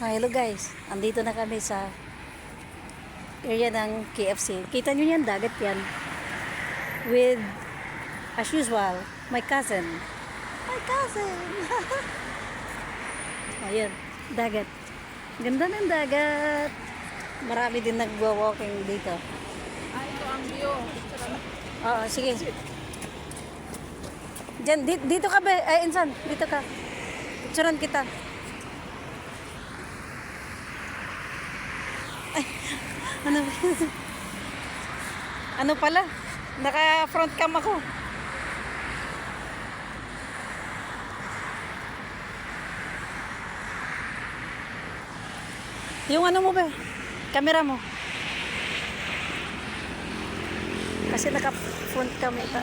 Hello guys, andito na kami sa area ng KFC. Kita nyo yan, dagat yan. With, as usual, my cousin. My cousin! Ayan, dagat. Ganda ng dagat. Marami din nagwa-walking dito. Ito ang view. Oo, sige. Diyan, dito ka ba? Ay, Insan, dito ka. Picturean kita. Ay, ano ba? Ano pala? Naka-front cam ako. Yung ano mo ba? Camera mo. Kasi naka-front cam ito.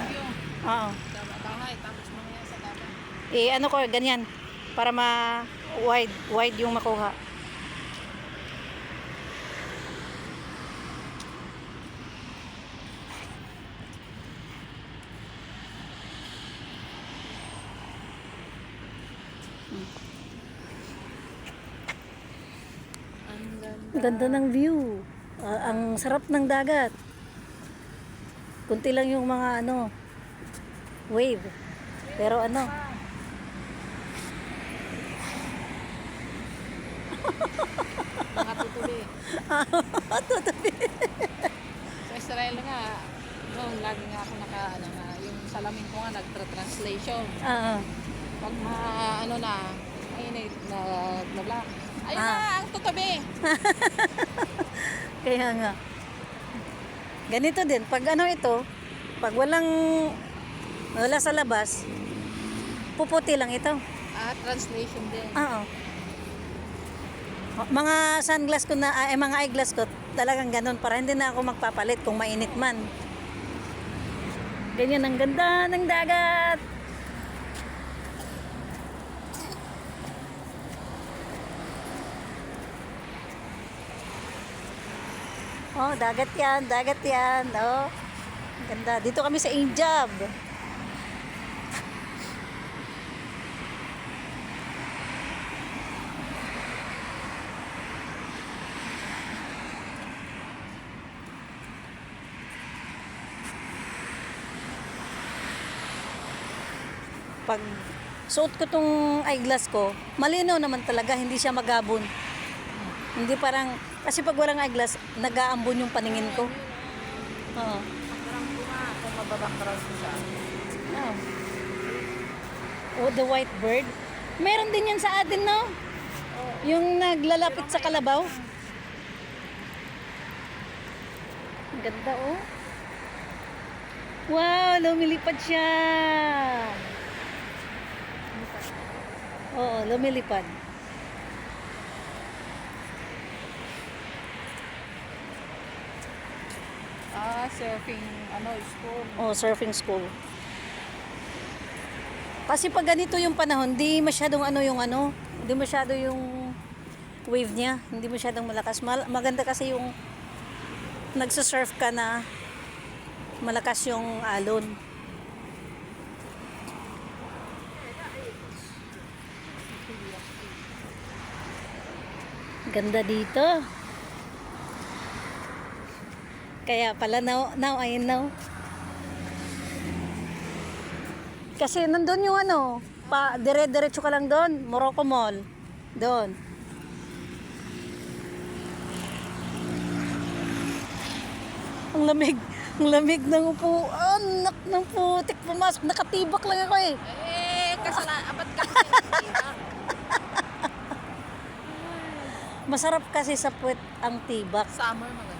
Oo. Bahay, tapos mamaya sa dagat. Ano ko, ganyan. Para wide yung makuha. Ang Ganda ng view. Ang sarap ng dagat. Kunti lang yung mga wave. Pero mga tutubi. tutubi. Sa Israel nga, noon lagi nga ako yung salamin ko nga nagtra-translation. Pag mainit na black. Ayun na, ang tutubi. Kaya nga. Ganito din. Pag pag wala sa labas, puputi lang ito. Translation din. Oo. Mga sunglass ko mga eyeglass ko, talagang ganun para hindi na ako magpapalit kung mainit man. Ganyan ang ganda ng dagat. Oh, dagat yan, dagat yan. Oh, ganda. Dito kami sa Injab. Pag suot ko tong eyeglass ko, malinaw naman talaga, hindi siya magabon. Hindi parang, kasi pag walang eyeglass, nag-aambon yung paningin ko. Oo. Background ko nga, kung mababackground ko siya. Oh. Oh, the white bird. Meron din yan sa atin, no? Yung naglalapit sa kalabaw. Ang ganda, oh. Wow, lumilipad siya. Oo, lumilipad. Surfing, school. Oh, surfing school. Kasi pag ganito yung panahon, hindi masyadong hindi masyado yung wave niya, hindi masyadong malakas. Maganda kasi yung nagsusurf ka na malakas yung alon. Ganda dito. Kaya pala now I know. Kasi nandun yung dire-diretso ka lang doon, Morocco Mall. Doon. Ang lamig ng upuan, ng putik, pumasok, nakatibak lang ako eh. Ba't ka kasi Masarap kasi sa puwet ang tibak. Summer maganda.